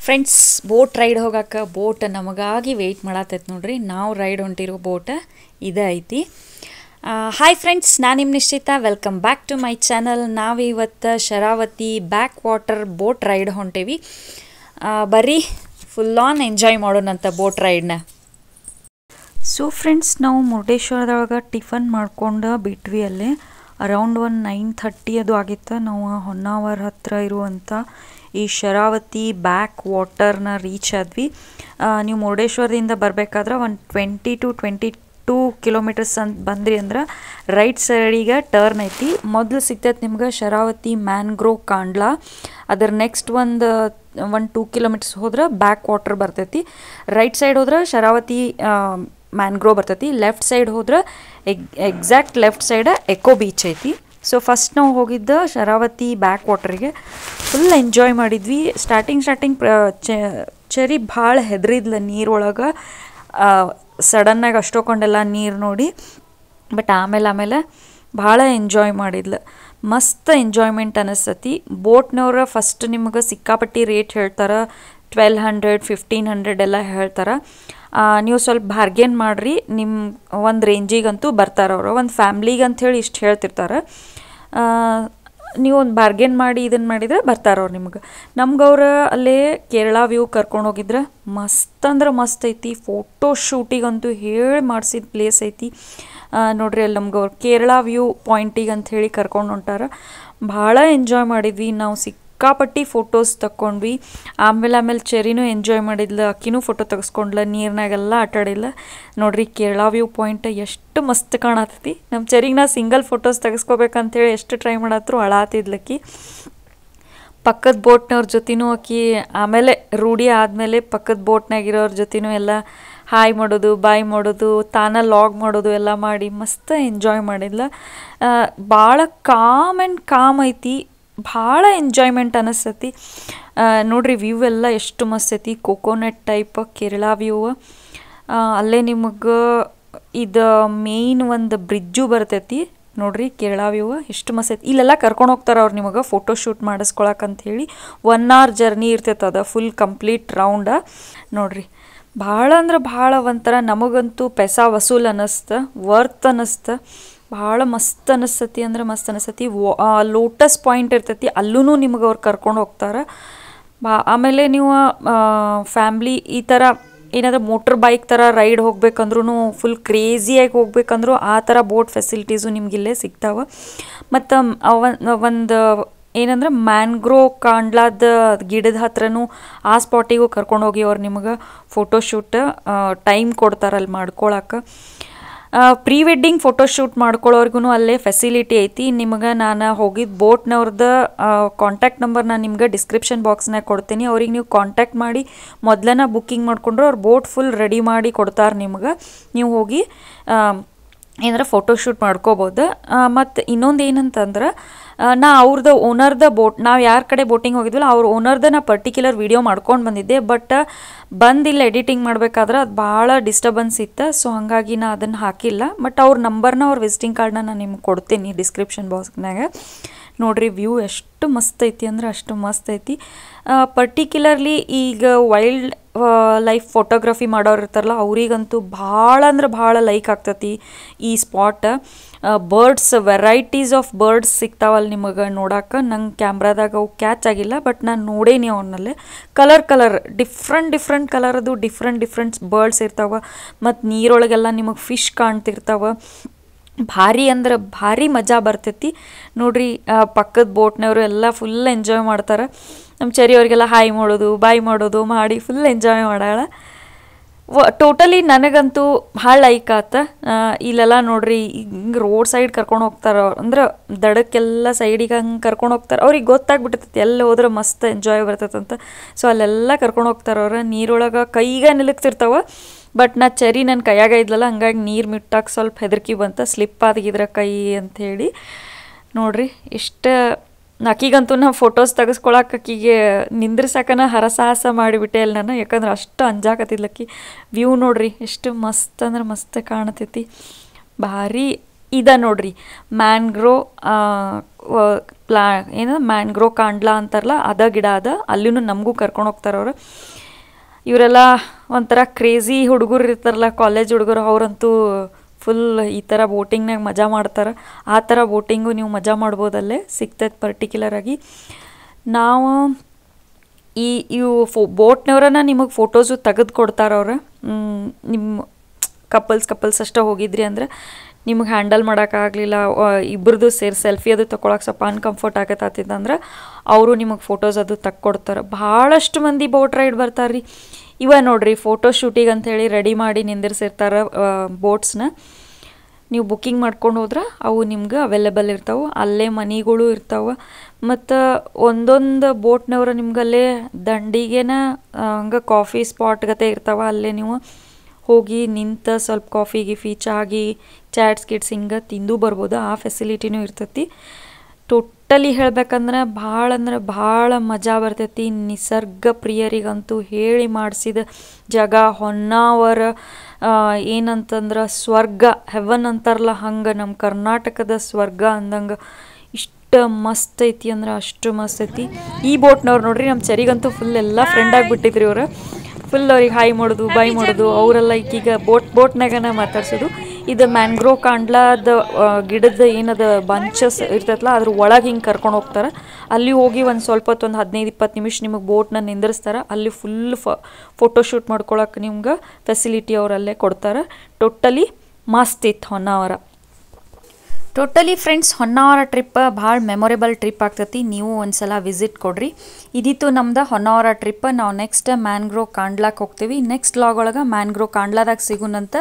Friends boat ride ಹೋಗಕ್ಕೆ boat ನಮಗಾಗಿ weight ಮಾಡತ್ತೈತೆ ನೋಡ್ರಿ. ನಾವು ರೈಡ್ ಹೊಂಟಿರೋ ಬೋಟ್ ಇದೇ ಐತಿ. ಹಾಯ್ ಫ್ರೆಂಡ್ಸ್, ನಾನು ನಿಮ್ಮ Nishchita. Welcome back to my channel. ನಾವು ಇವತ್ತು Sharavathi backwater boat ride ಹೊಂಟೇವಿ. ಬರ್ರಿ ಫುಲ್ ಆನ್ ಎಂಜಾಯ್ ಮಾಡೋಣಂತ ಬೋಟ್ ರೈಡ್ನ. ಸೊ ಫ್ರೆಂಡ್ಸ್, ನಾವು ಮುರುಡೇಶ್ವರದೊಳಗೆ ಟಿಫನ್ ಮಾಡ್ಕೊಂಡು ಬಿಟ್ವಿ. ಅಲ್ಲೇ ಅರೌಂಡ್ 9:30 ಅದು ಆಗಿತ್ತು. ನಾವು ಹೊನ್ನಾವರ ಹತ್ರ ಇರುವಂಥ ಈ ಶರಾವತಿ ಬ್ಯಾಕ್ ವಾಟರ್ನ ರೀಚ್ ಆದ್ವಿ. ನೀವು ಮುರುಡೇಶ್ವರದಿಂದ ಬರಬೇಕಾದ್ರೆ 20 to 22 ಕಿಲೋಮೀಟರ್ಸ್ ಅಂತ ಬಂದ್ರಿ ಅಂದ್ರೆ ರೈಟ್ ಸೈಡಿಗೆ ಟರ್ನ್ ಐತಿ. ಮೊದಲು ಸಿಗ್ತೈತೆ ನಿಮ್ಗೆ ಶರಾವತಿ ಮ್ಯಾಂಗ್ರೋವ್ ಕಾಂಡ್ಲ. ಅದರ ನೆಕ್ಸ್ಟ್ ಒಂದು 2 ಕಿಲೋಮೀಟರ್ಸ್ ಹೋದ್ರೆ ಬ್ಯಾಕ್ ವಾಟರ್ ಬರ್ತೈತಿ. ರೈಟ್ ಸೈಡ್ ಹೋದ್ರೆ ಶರಾವತಿ ಮ್ಯಾಂಗ್ರೋವ್ ಬರ್ತೈತಿ. ಲೆಫ್ಟ್ ಸೈಡ್ ಹೋದ್ರೆ exact left side eco beach ಐತಿ. ಸೊ ಫಸ್ಟ್ ನಾವು ಹೋಗಿದ್ದ ಶರಾವತಿ ಬ್ಯಾಕ್ ವಾಟರಿಗೆ ಫುಲ್ ಎಂಜಾಯ್ ಮಾಡಿದ್ವಿ. ಸ್ಟಾರ್ಟಿಂಗ್ ಚರಿ ಭಾಳ ಹೆದರಿದ್ಲ ನೀರೊಳಗೆ. ಸಡನ್ನಾಗಿ ಅಷ್ಟೊಂಡೆಲ್ಲ ನೀರು ನೋಡಿ. ಬಟ್ ಆಮೇಲೆ ಭಾಳ ಎಂಜಾಯ್ ಮಾಡಿದ್ಲು. ಮಸ್ತ್ ಎಂಜಾಯ್ಮೆಂಟ್ ಅನ್ನಿಸ್ತತಿ. ಬೋಟ್ನವ್ರ ಫಸ್ಟ್ ನಿಮ್ಗೆ ಸಿಕ್ಕಾಪಟ್ಟಿ ರೇಟ್ ಹೇಳ್ತಾರೆ. 1200, 1500 ಎಲ್ಲ ಹೇಳ್ತಾರೆ. ನೀವು ಸ್ವಲ್ಪ ಬಾರ್ಗೇನ್ ಮಾಡಿರಿ, ನಿಮ್ಮ ಒಂದು ರೇಂಜಿಗಂತೂ ಬರ್ತಾರೆ ಅವರು. ಒಂದು ಫ್ಯಾಮ್ಲಿಗೆ ಅಂಥೇಳಿ ಇಷ್ಟು ಹೇಳ್ತಿರ್ತಾರೆ. ನೀವು ಒಂದು ಬಾರ್ಗೇನ್ ಮಾಡಿ ಇದನ್ನು ಮಾಡಿದರೆ ಬರ್ತಾರೆ ಅವ್ರು ನಿಮ್ಗೆ. ನಮ್ಗೆ ಅವ್ರು ಅಲ್ಲೇ ಕೇರಳ ವ್ಯೂ ಕರ್ಕೊಂಡು ಹೋಗಿದ್ರೆ ಮಸ್ತ್ ಅಂದ್ರೆ ಮಸ್ತ್ ಐತಿ. ಫೋಟೋ ಶೂಟಿಗಂತೂ ಹೇಳಿ ಮಾಡಿಸಿದ ಪ್ಲೇಸ್ ಐತಿ ನೋಡ್ರಿ. ಅಲ್ಲಿ ನಮ್ಗೆ ಅವ್ರು ಕೇರಳ ವ್ಯೂ ಪಾಯಿಂಟಿಗೆ ಅಂಥೇಳಿ ಕರ್ಕೊಂಡು ಹೊಂಟಾರ. ಭಾಳ ಎಂಜಾಯ್ ಮಾಡಿದ್ವಿ ನಾವು. ಸಿಕ್ಕಾಪಟ್ಟಿ ಫೋಟೋಸ್ ತಕ್ಕೊಂಡ್ವಿ. ಆಮೇಲೆ ಚೆರಿನೂ ಎಂಜಾಯ್ ಮಾಡಿದ್ಲು. ಅಕ್ಕಿನೂ ಫೋಟೋ ತೆಗೆಸ್ಕೊಂಡ್ಲ. ನೀರ್ನಾಗೆಲ್ಲ ಆಟಾಡಿಲ್ಲ ನೋಡ್ರಿ. ಕೇರಳ ವ್ಯೂ ಪಾಯಿಂಟ್ ಎಷ್ಟು ಮಸ್ತ್ ಕಾಣತೈತಿ. ನಮ್ಮ ಚೆರಿಗೆ ನಾ ಸಿಂಗಲ್ ಫೋಟೋಸ್ ತೆಗೆಸ್ಕೋಬೇಕಂತೇಳಿ ಎಷ್ಟು ಟ್ರೈ ಮಾಡತ್ರು ಅಳಾತಿದ್ಲಕ್ಕಿ. ಪಕ್ಕದ ಬೋಟ್ನವ್ರ ಜೊತೆನೂ ಆಕಿ ಆಮೇಲೆ ರೂಢಿ ಆದಮೇಲೆ ಪಕ್ಕದ ಬೋಟ್ನಾಗಿರೋರ ಜೊತೆನೂ ಎಲ್ಲ ಹಾಯ್ ಮಾಡೋದು, ಬಾಯ್ ಮಾಡೋದು, ತಾನ ಲಾಗ್ ಮಾಡೋದು ಎಲ್ಲ ಮಾಡಿ ಮಸ್ತ್ ಎಂಜಾಯ್ ಮಾಡಿದ್ಲ. ಭಾಳ ಕಾಮ್ ಐತಿ. ಭಾಳ ಎಂಜಾಯ್ಮೆಂಟ್ ಅನ್ನಿಸ್ತತಿ ನೋಡ್ರಿ. ವ್ಯೂ ಎಲ್ಲ ಎಷ್ಟು ಮಸ್ತ್ ಐತಿ. Coconut type Kerala view. ಅಲ್ಲೇ ನಿಮಗೆ ಇದು ಮೇಯ್ನ್ ಒಂದು ಬ್ರಿಡ್ಜು ಬರ್ತೈತಿ ನೋಡ್ರಿ. ಕೇರಳ ವ್ಯೂ ಎಷ್ಟು ಮಸ್ತ್ ಐತಿ. ಇಲ್ಲೆಲ್ಲ ಕರ್ಕೊಂಡು ಹೋಗ್ತಾರೆ ಅವ್ರು ನಿಮಗೆ ಫೋಟೋ ಶೂಟ್ ಮಾಡಿಸ್ಕೊಳಕ್ಕಂಥೇಳಿ. 1 hour ಜರ್ನಿ ಇರ್ತೈತೆ ಅದು ಫುಲ್ ಕಂಪ್ಲೀಟ್ ರೌಂಡ ನೋಡ್ರಿ. ಭಾಳ ಅಂದ್ರೆ ಭಾಳ ಒಂಥರ ನಮಗಂತೂ ಪೈಸಾ ವಸೂಲ್ ಅನ್ನಿಸ್ತ, ವರ್ತ್ ಅನ್ನಿಸ್ತ. ಭಾಳ ಮಸ್ತ್ ಅನ್ನಿಸ್ತತಿ ಅಂದ್ರೆ ಮಸ್ತ್ ಅನ್ನಿಸ್ತತಿ. ಲೋಟಸ್ ಪಾಯಿಂಟ್ ಇರ್ತೈತಿ, ಅಲ್ಲೂ ನಿಮ್ಗೆ ಅವ್ರು ಕರ್ಕೊಂಡು ಹೋಗ್ತಾರೆ. ಆಮೇಲೆ ನೀವು ಫ್ಯಾಮ್ಲಿ ಈ ಥರ ಏನಾದರೂ ಮೋಟ್ರ್ ಬೈಕ್ ಥರ ರೈಡ್ ಹೋಗ್ಬೇಕಂದ್ರೂ, ಫುಲ್ ಕ್ರೇಜಿಯಾಗಿ ಹೋಗ್ಬೇಕಂದ್ರೂ ಆ ಥರ ಬೋಟ್ ಫೆಸಿಲಿಟೀಸು ನಿಮಗಿಲ್ಲೇ ಸಿಗ್ತಾವೆ. ಮತ್ತು ಒಂದು ಏನಂದ್ರೆ ಮ್ಯಾಂಗ್ರೋವ್ ಕಾಂಡ್ಲಾದ ಗಿಡದ ಹತ್ರನೂ ಆ ಸ್ಪಾಟಿಗೂ ಕರ್ಕೊಂಡು ಹೋಗಿ ಅವ್ರು ನಿಮ್ಗೆ ಫೋಟೋಶೂಟ್ ಟೈಮ್ ಕೊಡ್ತಾರಲ್ಲಿ ಮಾಡ್ಕೊಳಕ್ಕೆ. ಪ್ರೀ ವೆಡ್ಡಿಂಗ್ ಫೋಟೋಶೂಟ್ ಮಾಡ್ಕೊಳ್ಳೋರ್ಗು ಅಲ್ಲೇ ಫೆಸಿಲಿಟಿ ಐತಿ. ನಿಮ್ಗೆ ನಾನು ಹೋಗಿದ್ದು ಬೋಟ್ನವ್ರದ್ದು ಕಾಂಟ್ಯಾಕ್ಟ್ ನಂಬರ್ ನಾನು ನಿಮ್ಗೆ ಡಿಸ್ಕ್ರಿಪ್ಷನ್ ಬಾಕ್ಸ್ನಾಗ ಕೊಡ್ತೀನಿ. ಅವ್ರಿಗೆ ನೀವು ಕಾಂಟ್ಯಾಕ್ಟ್ ಮಾಡಿ ಮೊದಲನ ಬುಕ್ಕಿಂಗ್ ಮಾಡಿಕೊಂಡ್ರೆ ಅವ್ರು ಬೋಟ್ ಫುಲ್ ರೆಡಿ ಮಾಡಿ ಕೊಡ್ತಾರೆ ನಿಮ್ಗೆ. ನೀವು ಹೋಗಿ ಏನಾರ ಫೋಟೋಶೂಟ್ ಮಾಡ್ಕೋಬೋದು. ಮತ್ತು ಇನ್ನೊಂದು ಏನಂತಂದ್ರೆ ನಾ ಅವ್ರದ್ದು ಓನರ್ದ ಬೋಟ್, ನಾವು ಯಾರ ಕಡೆ ಬೋಟಿಂಗ್ ಹೋಗಿದ್ವಲ್ಲ ಅವ್ರ ಓನರ್ದ ನಾ ಪರ್ಟಿಕ್ಯುಲರ್ ವೀಡಿಯೋ ಮಾಡ್ಕೊಂಡು ಬಂದಿದ್ದೆ. ಬಟ್ ಬಂದಿಲ್ಲ ಎಡಿಟಿಂಗ್ ಮಾಡ್ಬೇಕಾದ್ರೆ ಅದು ಭಾಳ ಡಿಸ್ಟರ್ಬೆನ್ಸ್ ಇತ್ತು. ಸೊ ಹಾಗಾಗಿ ನಾ ಅದನ್ನು ಹಾಕಿಲ್ಲ. ಬಟ್ ಅವ್ರ ನಂಬರ್ನ, ಅವ್ರ ವಿಸಿಟಿಂಗ್ ಕಾರ್ಡ್ನ ನಾನು ನಿಮ್ಗೆ ಕೊಡ್ತೀನಿ ಡಿಸ್ಕ್ರಿಪ್ಷನ್ ಬಾಕ್ಸ್ನಾಗ. ನೋಡ್ರಿ ವ್ಯೂ ಎಷ್ಟು ಮಸ್ತ್ ಐತಿ ಅಂದ್ರೆ ಅಷ್ಟು ಮಸ್ತ್ ಐತಿ. ಪರ್ಟಿಕ್ಯುಲರ್ಲಿ ಈಗ ವೈಲ್ಡ್ ಲೈಫ್ ಫೋಟೋಗ್ರಫಿ ಮಾಡೋರು ಇರ್ತಾರಲ್ಲ ಅವರಿಗಂತೂ ಭಾಳ ಅಂದ್ರೆ ಭಾಳ ಲೈಕ್ ಆಗ್ತತಿ ಈ spot. Birds, varieties of birds ಸಿಗ್ತಾವಲ್ಲಿ ನಿಮಗೆ ನೋಡೋಕೆ. ನಂಗೆ ಕ್ಯಾಮ್ರಾದಾಗ ಅವು ಕ್ಯಾಚ್ ಆಗಿಲ್ಲ, ಬಟ್ ನಾನು ನೋಡೇನಿ ಅವನಲ್ಲೇ. ಕಲರ್ ಡಿಫ್ರೆಂಟ್ ಕಲರದು ಡಿಫ್ರೆಂಟ್ ಬರ್ಡ್ಸ್ ಇರ್ತಾವೆ. ಮತ್ತು ನೀರೊಳಗೆಲ್ಲ ನಿಮಗೆ ಫಿಶ್ ಕಾಣ್ತಿರ್ತಾವೆ. ಭಾರಿ ಅಂದ್ರೆ ಭಾರಿ ಮಜಾ ಬರ್ತೈತಿ ನೋಡ್ರಿ. ಪಕ್ಕದ ಬೋಟ್ನವರು ಎಲ್ಲ ಫುಲ್ ಎಂಜಾಯ್ ಮಾಡ್ತಾರೆ. ನಮ್ಮ ಚೆರಿ ಅವ್ರಿಗೆಲ್ಲ ಹಾಯ್ ಮಾಡೋದು, ಬಾಯ್ ಮಾಡೋದು ಮಾಡಿ ಫುಲ್ ಎಂಜಾಯ್ ಮಾಡಾಳ. ಟೋಟಲಿ ನನಗಂತೂ ಭಾಳ ಲೈಕ್ ಆತ. ಇಲ್ಲೆಲ್ಲ ನೋಡ್ರಿ ಹಿಂಗೆ ರೋಡ್ ಸೈಡ್ ಕರ್ಕೊಂಡು ಹೋಗ್ತಾರೆ. ಅಂದ್ರೆ ದಡಕ್ಕೆಲ್ಲ ಸೈಡಿಗೆ ಹಂಗೆ ಕರ್ಕೊಂಡು ಹೋಗ್ತಾರೆ. ಅವ್ರಿಗೆ ಗೊತ್ತಾಗ್ಬಿಟ್ಟಿರ್ತೈತಿ ಎಲ್ಲಿ ಹೋದ್ರೆ ಮಸ್ತ್ ಎಂಜಾಯ್ ಬರ್ತೈತಂತ. ಸೊ ಅಲ್ಲೆಲ್ಲ ಕರ್ಕೊಂಡು ಹೋಗ್ತಾರೆ ಅವ್ರು. ನೀರೊಳಗೆ ಕೈಗೆ ನಿಲುಕ್ತಿರ್ತಾವೆ. ಬಟ್ ನಾ ಚೆರಿ ನನ್ನ ಕೈಯಾಗ ಇದ್ಲಲ್ಲ, ಹಂಗಾಗಿ ನೀರು ಮುಟ್ಟಕ್ಕೆ ಸ್ವಲ್ಪ ಹೆದರಿಕೆ ಬಂತ. ಸ್ಲಿಪ್ ಆಗಿದ್ರೆ ಕೈ ಅಂಥೇಳಿ ನೋಡ್ರಿ. ಇಷ್ಟು ಆಕಿಗಂತೂ ನಾ ಫೋಟೋಸ್ ತೆಗೆಸ್ಕೊಳಕ್ಕೆ ಆಕಿಗೆ ನಿಂದ್ರಸಾಕನ ಹರಸಾಹಸ ಮಾಡಿಬಿಟ್ಟೆ ಅಲ್ಲಿ ನಾನು. ಯಾಕಂದ್ರೆ ಅಷ್ಟು ಅಂಜಾಕತ್ತಿದ್ಲಕ್ಕಿ. ವ್ಯೂ ನೋಡ್ರಿ ಎಷ್ಟು ಮಸ್ತ್ ಅಂದ್ರೆ ಮಸ್ತ್ ಕಾಣತೈತಿ. ಭಾರಿ ಇದ ನೋಡ್ರಿ ಮ್ಯಾಂಗ್ರೋವ್ ಏನು ಮ್ಯಾಂಗ್ರೋ ಕಾಂಡ್ಲಾ ಅಂತಾರಲ್ಲ ಅದ ಗಿಡ ಅದ, ಅಲ್ಲಿನೂ ನಮಗೂ ಕರ್ಕೊಂಡು ಹೋಗ್ತಾರೆ ಅವರು. ಇವರೆಲ್ಲ ಒಂಥರ ಕ್ರೇಜಿ ಹುಡುಗರು ಇರ್ತಾರಲ್ಲ, ಕಾಲೇಜ್ ಹುಡುಗರು, ಅವರಂತೂ ಫುಲ್ ಈ ಥರ ಬೋಟಿಂಗ್ನಾಗ ಮಜಾ ಮಾಡ್ತಾರೆ. ಆ ಥರ ಬೋಟಿಂಗು ನೀವು ಮಜಾ ಮಾಡ್ಬೋದಲ್ಲೇ ಸಿಗ್ತೈತೆ ಪರ್ಟಿಕ್ಯುಲರಾಗಿ. ನಾವು ಇವು ಬೋಟ್ನವ್ರನ್ನ ನಿಮಗೆ ಫೋಟೋಸು ತೆಗೆದು ಕೊಡ್ತಾರೆ ಅವ್ರು. ನಿಮ್ಮ ಕಪಲ್ಸ್ ಅಷ್ಟೇ ಹೋಗಿದ್ರಿ ಅಂದ್ರೆ ನಿಮಗೆ ಹ್ಯಾಂಡಲ್ ಮಾಡೋಕ್ಕಾಗಲಿಲ್ಲ, ಇಬ್ಬರದು ಸೇರಿ ಸೆಲ್ಫಿ ಅದು ತೊಗೊಳಕ್ಕೆ ಸ್ವಲ್ಪ ಅನ್ಕಂಫರ್ಟ್ ಆಗತ್ತಂದ್ರೆ ಅವರು ನಿಮಗೆ ಫೋಟೋಸ್ ಅದು ತಕ್ಕೊಡ್ತಾರೆ. ಭಾಳಷ್ಟು ಮಂದಿ ಬೋಟ್ ರೈಡ್ ಬರ್ತಾರೆ ರೀ. ಇವ ನೋಡ್ರಿ ಫೋಟೋ ಶೂಟಿಗೆ ಅಂಥೇಳಿ ರೆಡಿ ಮಾಡಿ ನಿಂದಿರ್ಸಿರ್ತಾರೆ ಬೋಟ್ಸ್ನ. ನೀವು ಬುಕ್ಕಿಂಗ್ ಮಾಡ್ಕೊಂಡು ಹೋದ್ರೆ ಅವು ನಿಮ್ಗೆ ಅವೈಲೇಬಲ್ ಇರ್ತಾವೆ. ಅಲ್ಲೇ ಮನಿಗಳು ಇರ್ತಾವೆ. ಮತ್ತು ಒಂದೊಂದು ಬೋಟ್ನವ್ರು ನಿಮ್ಗಲ್ಲೇ ದಂಡಿಗೆನ ಹಂಗೆ ಕಾಫಿ ಸ್ಪಾಟ್ ಗತೆ ಇರ್ತಾವೆ. ಅಲ್ಲೇ ನೀವು ಹೋಗಿ ನಿಂತು ಸ್ವಲ್ಪ ಕಾಫಿ ಗಿಫಿ ಚಾಟ್ಸ್ ಕಿಟ್ಸ್ ಹಿಂಗೆ ತಿಂದು ಬರ್ಬೋದು. ಆ ಫೆಸಿಲಿಟಿನೂ ಇರ್ತೈತಿ. ಟೋಟಲಿ ಹೇಳ್ಬೇಕಂದ್ರೆ ಭಾಳ ಮಜಾ ಬರ್ತೈತಿ. ನಿಸರ್ಗ ಪ್ರಿಯರಿಗಂತೂ ಹೇಳಿ ಮಾಡಿಸಿದ ಜಾಗ ಹೊನ್ನಾವರ. ಏನಂತಂದ್ರೆ ಸ್ವರ್ಗ, ಹೆವನ್ ಅಂತಾರಲ್ಲ ಹಂಗೆ, ನಮ್ಮ ಕರ್ನಾಟಕದ ಸ್ವರ್ಗ ಅಂದಂಗೆ ಇಷ್ಟು ಮಸ್ತ್ ಐತಿ ಅಂದ್ರೆ ಅಷ್ಟು ಮಸ್ತ್ ಐತಿ. ಈ ಬೋಟ್ನವ್ರು ನೋಡ್ರಿ ನಮ್ಮ ಚರಿಗಂತೂ ಫುಲ್ ಎಲ್ಲ ಫ್ರೆಂಡ್ ಆಗಿಬಿಟ್ಟಿದ್ರಿ ಇವರು. ಫುಲ್ ಅವ್ರಿಗೆ ಹಾಯ್ ಮಾಡೋದು ಬಾಯ್ ಮಾಡೋದು, ಅವರೆಲ್ಲ ಈಗೀಗ ಬೋಟ್ನಾಗನ ಮಾತಾಡ್ಸೋದು. ಇದು ಮ್ಯಾಂಗ್ರೋ ಕಾಂಡ್ಲಾದ ಗಿಡದ ಏನದ ಬಂಚಸ್ ಇರ್ತೈತಲ್ಲ ಅದ್ರ ಒಳಗೆ ಹಿಂಗೆ ಕರ್ಕೊಂಡು ಹೋಗ್ತಾರೆ. ಅಲ್ಲಿ ಹೋಗಿ ಒಂದು ಸ್ವಲ್ಪ ಹೊತ್ತು ಒಂದು 15-20 ನಿಮಿಷ ನಿಮಗೆ ಬೋಟ್ನ ನಿಂದಿರಿಸ್ತಾರೆ. ಅಲ್ಲಿ ಫುಲ್ ಫೋಟೋಶೂಟ್ ಮಾಡ್ಕೊಳಕ್ಕೆ ನಿಮ್ಗೆ ಫೆಸಿಲಿಟಿ ಅವರಲ್ಲೇ ಕೊಡ್ತಾರೆ. ಟೋಟಲಿ ಮಸ್ತ್ ಇತ್ತು Honnavar. Totally friends, Honnavar trip ಭಾಳ ಮೆಮೊರೇಬಲ್ ಟ್ರಿಪ್ ಆಗ್ತೈತಿ. ನೀವು ಒಂದ್ಸಲ ವಿಸಿಟ್ ಕೊಡ್ರಿ. ಇದಿತ್ತು ನಮ್ದು ಹೊನ್ನಾವರ ಟ್ರಿಪ್. ನಾವು ನೆಕ್ಸ್ಟ್ ಮ್ಯಾಂಗ್ರೋ ಕಾಂಡ್ಲಾಕ್ಕೆ ಹೋಗ್ತೀವಿ. ನೆಕ್ಸ್ಟ್ ವ್ಲಾಗ್ ಒಳಗೆ ಮ್ಯಾಂಗ್ರೋ ಕಾಂಡ್ಲಾದಾಗ ಸಿಗುನಂತ.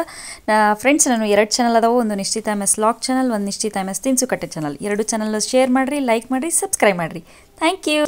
ಫ್ರೆಂಡ್ಸ್, ನಾನು 2 ಚಾನಲ್ ಅದಾವೆ. ಒಂದು ನಿಶ್ಚಿತ MS ವ್ಲಾಗ್ ಚಾನಲ್, ಒಂದು ನಿಶ್ಚಿತ MS ತಿನ್ಸುಕಟ್ಟೆ ಚಾನಲ್. 2 ಚಾನಲ್ ಶೇರ್ ಮಾಡಿರಿ, ಲೈಕ್ ಮಾಡಿರಿ, ಸಬ್ಸ್ಕ್ರೈಬ್ ಮಾಡಿರಿ. Thank you.